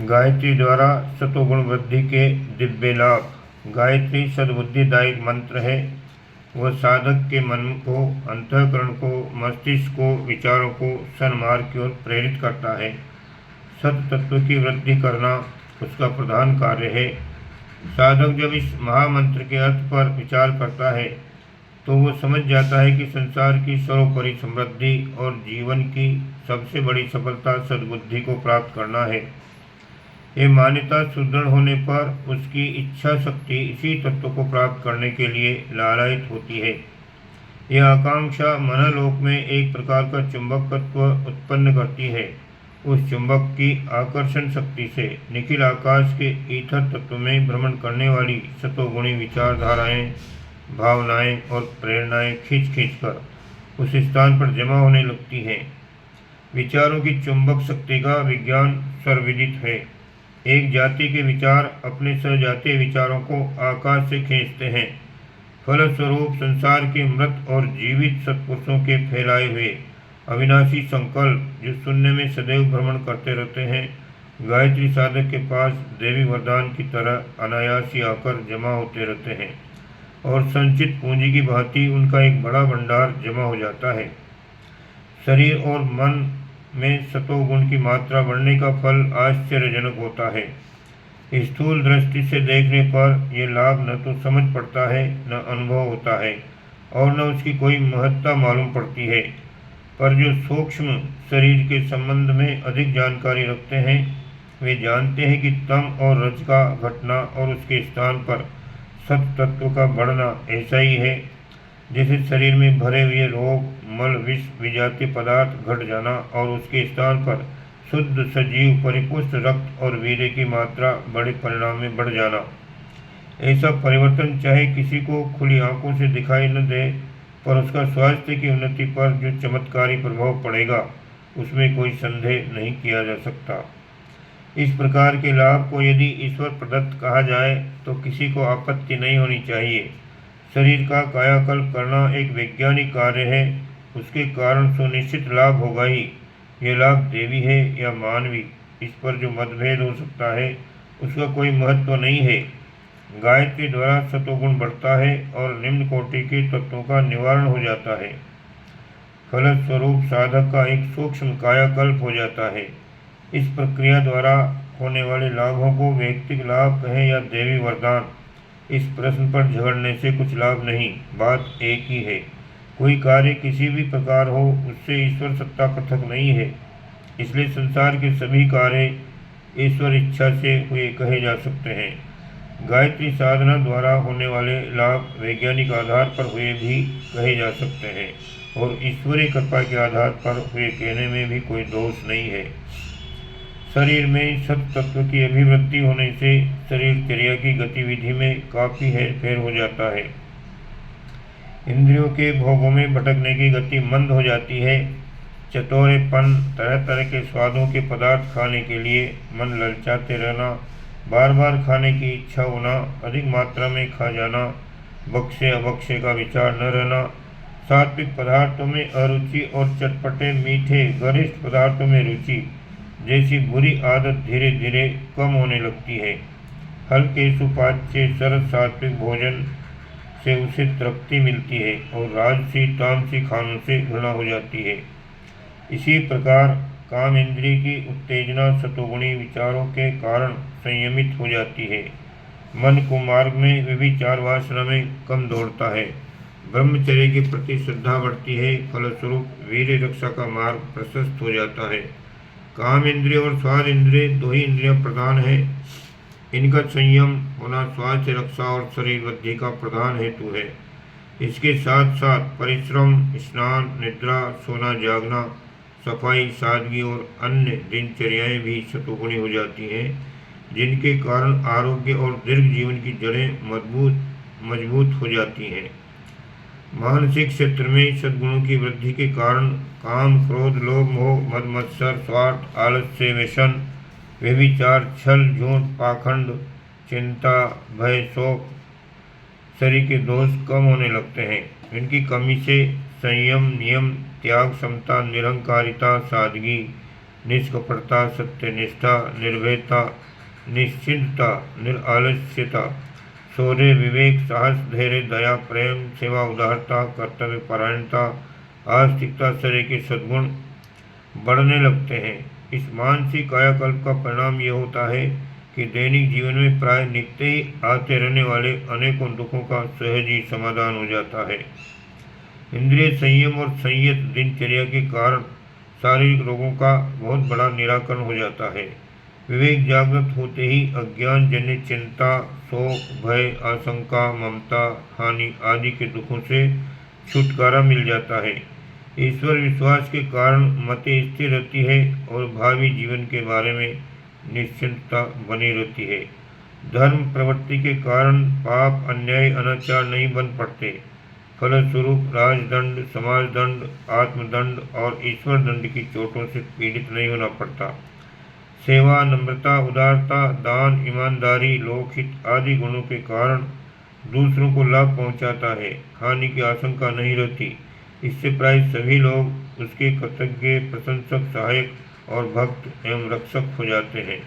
गायत्री द्वारा सतोगुण वृद्धि के दिव्य लाभ। गायत्री सद्बुद्धिदायक मंत्र है। वह साधक के मन को, अंतःकरण को, मस्तिष्क को, विचारों को सन्मार्ग की ओर प्रेरित करता है। सत तत्व की वृद्धि करना उसका प्रधान कार्य है। साधक जब इस महामंत्र के अर्थ पर विचार करता है तो वो समझ जाता है कि संसार की सर्वोपरि समृद्धि और जीवन की सबसे बड़ी सफलता सद्बुद्धि को प्राप्त करना है। ये मान्यता सुदृढ़ होने पर उसकी इच्छा शक्ति इसी तत्व को प्राप्त करने के लिए लालायित होती है। यह आकांक्षा मनोलोक में एक प्रकार का चुंबकत्व उत्पन्न करती है। उस चुंबक की आकर्षण शक्ति से निखिल आकाश के ईथर तत्व में भ्रमण करने वाली सतोगुणी विचारधाराएं, भावनाएं और प्रेरणाएं खींच कर उस स्थान पर जमा होने लगती हैं। विचारों की चुंबक शक्ति का विज्ञान सर्वविदित है। एक जाति के विचार अपने सजातीय विचारों को आकाश से खींचते हैं। फलस्वरूप संसार के मृत और जीवित सत्पुरुषों के फैलाए हुए अविनाशी संकल्प जो शून्य में सदैव भ्रमण करते रहते हैं, गायत्री साधक के पास देवी वरदान की तरह अनायास ही आकर जमा होते रहते हैं और संचित पूंजी की भांति उनका एक बड़ा भंडार जमा हो जाता है। शरीर और मन में सतोगुण की मात्रा बढ़ने का फल आश्चर्यजनक होता है। स्थूल दृष्टि से देखने पर यह लाभ न तो समझ पड़ता है, न अनुभव होता है और न उसकी कोई महत्ता मालूम पड़ती है। पर जो सूक्ष्म शरीर के संबंध में अधिक जानकारी रखते हैं, वे जानते हैं कि तम और रज का घटना और उसके स्थान पर सत तत्व का बढ़ना ऐसा ही है जैसे शरीर में भरे हुए रोग, मल, विष, विजातीय पदार्थ घट जाना और उसके स्थान पर शुद्ध सजीव परिपुष्ट रक्त और वीर्य की मात्रा बड़े परिणाम में बढ़ जाना। ऐसा परिवर्तन चाहे किसी को खुली आंखों से दिखाई न दे, पर उसका स्वास्थ्य की उन्नति पर जो चमत्कारी प्रभाव पड़ेगा उसमें कोई संदेह नहीं किया जा सकता। इस प्रकार के लाभ को यदि ईश्वर प्रदत्त कहा जाए तो किसी को आपत्ति नहीं होनी चाहिए। शरीर का कायाकल्प करना एक वैज्ञानिक कार्य है, उसके कारण सुनिश्चित लाभ होगा ही। यह लाभ देवी है या मानवी, इस पर जो मतभेद हो सकता है उसका कोई महत्व नहीं है। गायत्री द्वारा सतोगुण बढ़ता है और निम्न कोटि के तत्वों का निवारण हो जाता है। फलस्वरूप साधक का एक सूक्ष्म कायाकल्प हो जाता है। इस प्रक्रिया द्वारा होने वाले लाभों को व्यक्तिगत लाभ कहें या देवी वरदान, इस प्रश्न पर झगड़ने से कुछ लाभ नहीं, बात एक ही है। कोई कार्य किसी भी प्रकार हो, उससे ईश्वर सत्ता पृथक नहीं है। इसलिए संसार के सभी कार्य ईश्वर इच्छा से हुए कहे जा सकते हैं। गायत्री साधना द्वारा होने वाले लाभ वैज्ञानिक आधार पर हुए भी कहे जा सकते हैं और ईश्वरीय कृपा के आधार पर हुए कहने में भी कोई दोष नहीं है। शरीर में सत तत्व की अभिवृद्धि होने से शरीर क्रिया की गतिविधि में काफ़ी हेरफेर हो जाता है। इंद्रियों के भोगों में भटकने की गति मंद हो जाती है। चतुरेपन, तरह तरह के स्वादों के पदार्थ खाने के लिए मन ललचाते रहना, बार बार खाने की इच्छा होना, अधिक मात्रा में खा जाना, बक्से अबक्से का विचार न रहना, सात्विक पदार्थों में अरुचि और चटपटे मीठे गरिष्ठ पदार्थों में रुचि जैसी बुरी आदत धीरे धीरे कम होने लगती है। हल्के सुपाच्य सरल सात्विक भोजन से उसे तृप्ति मिलती है और राजसी तामसी खानों से घृणा हो जाती है। इसी प्रकार काम इंद्रिय की उत्तेजना सतोगुणी विचारों के कारण संयमित हो जाती है। मन को मार्ग में व्यभिचार वासना में कम दौड़ता है। ब्रह्मचर्य के प्रति श्रद्धा बढ़ती है। फलस्वरूप वीर्य रक्षा का मार्ग प्रशस्त हो जाता है। काम इंद्रिय और स्वाद इंद्रिय दो ही इंद्रियां प्रधान है। इनका संयम होना स्वास्थ्य रक्षा और शरीर वृद्धि का प्रधान हेतु है। इसके साथ साथ परिश्रम, स्नान, निद्रा, सोना जागना, सफाई, सादगी और अन्य दिनचर्याएं भी सतोगुणी हो जाती हैं, जिनके कारण आरोग्य और दीर्घ जीवन की जड़ें मजबूत हो जाती हैं। मानसिक क्षेत्र में सद्गुणों की वृद्धि के कारण काम, क्रोध, लोभ, मोह, मद मत्सर, स्वार्थ, आलस्य, व्यसन, व्यभिचार, छल, झूठ, पाखंड, चिंता, भय, शोक, शरीर के दोष कम होने लगते हैं। इनकी कमी से संयम, नियम, त्याग, समता, निरंकारिता, सादगी, निष्कपटता, सत्यनिष्ठा, निर्भयता, निश्चिंतता, निरालस्यता, शौर्य, विवेक, साहस, धैर्य, दया, प्रेम, सेवा, उदारता, कर्तव्य परायणता, आस्तिकता, शरीर के सद्गुण बढ़ने लगते हैं। इस मानसिक कायाकल्प का परिणाम यह होता है कि दैनिक जीवन में प्राय नित्य ही आते रहने वाले अनेकों दुखों का सहज ही समाधान हो जाता है। इंद्रिय संयम और संयत दिनचर्या के कारण शारीरिक रोगों का बहुत बड़ा निराकरण हो जाता है। विवेक जागृत होते ही अज्ञान जन्य चिंता, शोक, भय, आशंका, ममता, हानि आदि के दुखों से छुटकारा मिल जाता है। ईश्वर विश्वास के कारण मति स्थिर रहती है और भावी जीवन के बारे में निश्चिंतता बनी रहती है। धर्म प्रवृत्ति के कारण पाप, अन्याय, अनाचार नहीं बन पड़ते। फलस्वरूप राजदंड, समाजदंड, आत्मदंड और ईश्वर दंड की चोटों से पीड़ित नहीं होना पड़ता। सेवा, नम्रता, उदारता, दान, ईमानदारी, लोकहित आदि गुणों के कारण दूसरों को लाभ पहुंचाता है। हानि की आशंका नहीं रहती। इससे प्राय सभी लोग उसके कृतज्ञ, प्रशंसक, सहायक और भक्त एवं रक्षक हो जाते हैं।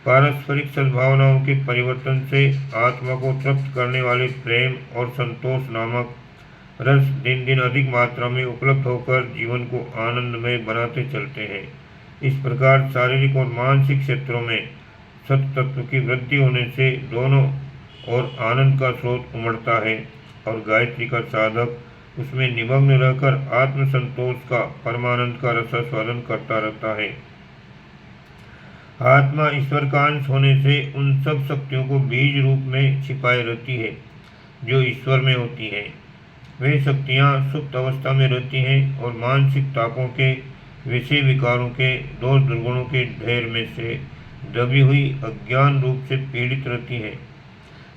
पारस्परिक सद्भावनाओं के परिवर्तन से आत्मा को तृप्त करने वाले प्रेम और संतोष नामक रस दिन दिन अधिक मात्रा में उपलब्ध होकर जीवन को आनंदमय बनाते चलते हैं। इस प्रकार शारीरिक और मानसिक क्षेत्रों में सत्य तत्व की वृद्धि होने से दोनों और आनंद का स्रोत उमड़ता है और गायत्री का साधक उसमें निमग्न रहकर आत्म संतोष का, परमानंद का रसास्वादन करता रहता है। आत्मा ईश्वर का अंश होने से उन सब शक्तियों को बीज रूप में छिपाए रहती है जो ईश्वर में होती हैं। वे शक्तियाँ सुप्त अवस्था में रहती हैं और मानसिक तापों के, विषय विकारों के, दोष दुर्गुणों के ढेर में से दबी हुई अज्ञान रूप से पीड़ित रहती हैं।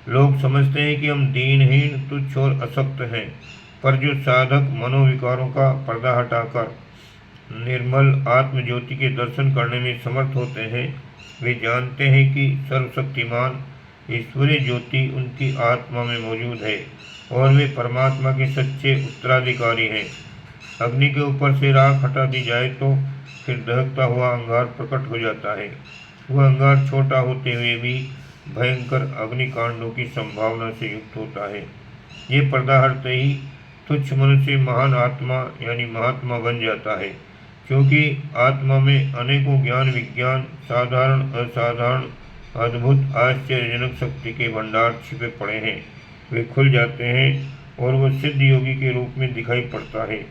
लोग समझते हैं कि हम दीनहीन, तुच्छ और अशक्त हैं, पर जो साधक मनोविकारों का पर्दा हटाकर निर्मल आत्म ज्योति के दर्शन करने में समर्थ होते हैं, वे जानते हैं कि सर्वशक्तिमान ईश्वरीय ज्योति उनकी आत्मा में मौजूद है और वे परमात्मा के सच्चे उत्तराधिकारी हैं। अग्नि के ऊपर से राख हटा दी जाए तो फिर दहकता हुआ अंगार प्रकट हो जाता है। वह अंगार छोटा होते हुए भी भयंकर अग्निकांडों की संभावना से युक्त होता है। ये पर्दा हटते ही तुच्छ मनुष्य महान आत्मा यानी महात्मा बन जाता है, क्योंकि आत्मा में अनेकों ज्ञान, विज्ञान, साधारण, असाधारण, अद्भुत, आश्चर्यजनक शक्ति के भंडार छिपे पड़े हैं। वे खुल जाते हैं और वह सिद्ध योगी के रूप में दिखाई पड़ता है।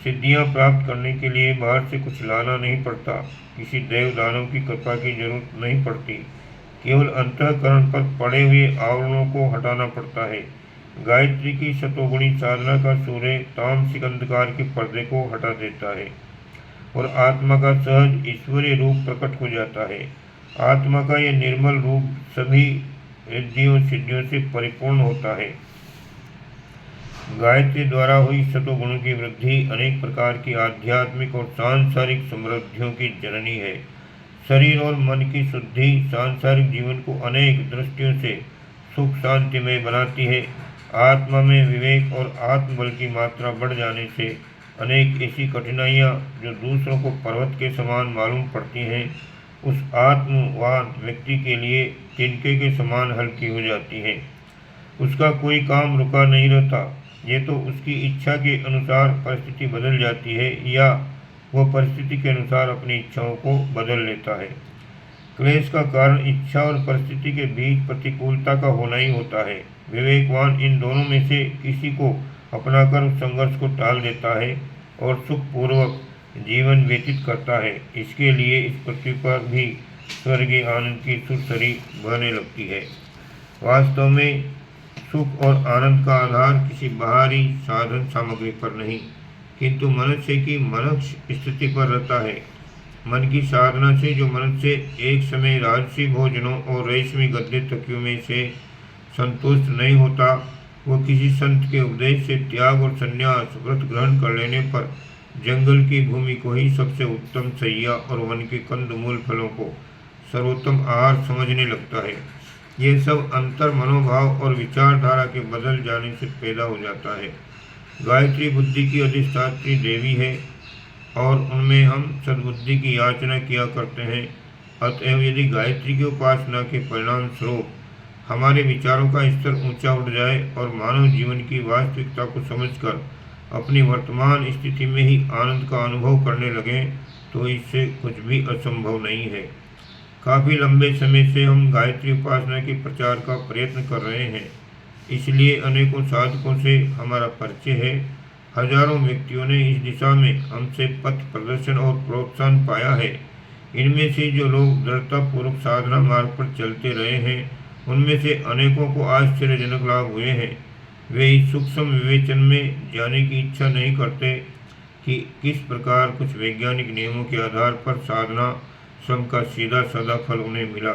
सिद्धियां प्राप्त करने के लिए बाहर से कुछ लाना नहीं पड़ता, किसी देव दानव की कृपा की जरूरत नहीं पड़ती, केवल अंतःकरण पर पड़े हुए आवरणों को हटाना पड़ता है। गायत्री की शतोगुणी साधना का सूर्य तामसिक अंधकार के पर्दे को हटा देता है और आत्मा का सहज ईश्वरीय रूप प्रकट हो जाता है। आत्मा का यह निर्मल रूप सभी रिद्धियों सिद्धियों से परिपूर्ण होता है। गायत्री द्वारा हुई शतोगुणों की वृद्धि अनेक प्रकार की आध्यात्मिक और सांसारिक समृद्धियों की जननी है। शरीर और मन की शुद्धि सांसारिक जीवन को अनेक दृष्टियों से सुख शांतिमय बनाती है। आत्मा में विवेक और आत्मबल की मात्रा बढ़ जाने से अनेक ऐसी कठिनाइयाँ जो दूसरों को पर्वत के समान मालूम पड़ती हैं, उस आत्मवान व्यक्ति के लिए तिनके के समान हल्की हो जाती हैं। उसका कोई काम रुका नहीं रहता। ये तो उसकी इच्छा के अनुसार परिस्थिति बदल जाती है या वह परिस्थिति के अनुसार अपनी इच्छाओं को बदल लेता है। क्लेश का कारण इच्छा और परिस्थिति के बीच प्रतिकूलता का होना ही होता है। विवेकवान इन दोनों में से किसी को अपनाकर उस संघर्ष को टाल देता है और सुखपूर्वक जीवन व्यतीत करता है। इसके लिए इस पृथ्वी पर भी स्वर्गीय आनंद की सुरसरी बहने लगती है। वास्तव में सुख और आनंद का आधार किसी बाहरी साधन सामग्री पर नहीं, किंतु मनुष्य की मनस्क स्थिति पर रहता है। मन की साधना से जो मनुष्य एक समय राजसी भोजनों और रेशमी गद्दे तकियों में से संतुष्ट नहीं होता, वह किसी संत के उपदेश से त्याग और संन्यास व्रत ग्रहण कर लेने पर जंगल की भूमि को ही सबसे उत्तम शैया और वन के कंदमूल फलों को सर्वोत्तम आहार समझने लगता है। ये सब अंतर मनोभाव और विचारधारा के बदल जाने से पैदा हो जाता है। गायत्री बुद्धि की अधिष्ठात्री देवी है। और उनमें हम सद्बुद्धि की याचना किया करते हैं। अतएव यदि गायत्री की उपासना के परिणाम स्वरूप हमारे विचारों का स्तर ऊंचा उठ जाए और मानव जीवन की वास्तविकता को समझकर अपनी वर्तमान स्थिति में ही आनंद का अनुभव करने लगें, तो इससे कुछ भी असंभव नहीं है। काफ़ी लंबे समय से हम गायत्री उपासना के प्रचार का प्रयत्न कर रहे हैं, इसलिए अनेकों साधकों से हमारा परिचय है। हजारों व्यक्तियों ने इस दिशा में हमसे पथ प्रदर्शन और प्रोत्साहन पाया है। इनमें से जो लोग दृढ़तापूर्वक साधना मार्ग पर चलते रहे हैं, उनमें से अनेकों को आश्चर्यजनक लाभ हुए हैं। वे इस सूक्ष्म विवेचन में जाने की इच्छा नहीं करते कि किस प्रकार कुछ वैज्ञानिक नियमों के आधार पर साधना श्रम का सीधा साधा फल उन्हें मिला।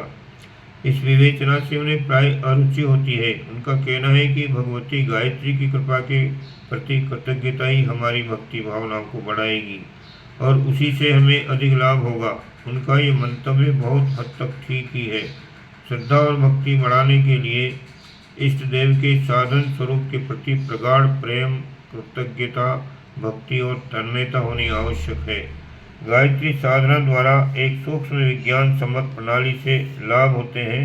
इस विवेचना से उन्हें प्राय अरुचि होती है। उनका कहना है कि भगवती गायत्री की कृपा के प्रति कृतज्ञता ही हमारी भक्ति भावनाओं को बढ़ाएगी और उसी से हमें अधिक लाभ होगा। उनका ये मंतव्य बहुत हद तक ठीक ही है। श्रद्धा और भक्ति बढ़ाने के लिए इष्ट देव के साधन स्वरूप के प्रति प्रगाढ़ प्रेम, कृतज्ञता, भक्ति और तन्मयता होनी आवश्यक है। गायत्री साधना द्वारा एक सूक्ष्म विज्ञान सम्मत प्रणाली से लाभ होते हैं।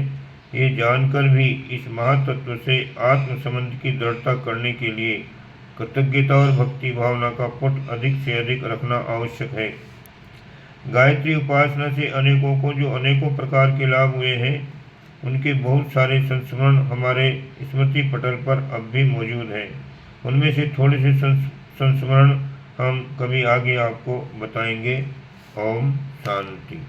ये जानकर भी इस महातत्व से आत्म संबंध की दृढ़ता करने के लिए कृतज्ञता और भक्ति भावना का पुट अधिक से अधिक रखना आवश्यक है। गायत्री उपासना से अनेकों को जो अनेकों प्रकार के लाभ हुए हैं, उनके बहुत सारे संस्मरण हमारे स्मृति पटल पर अब भी मौजूद हैं। उनमें से थोड़े से संस्मरण हम कभी आगे आपको बताएंगे। ओम शांति।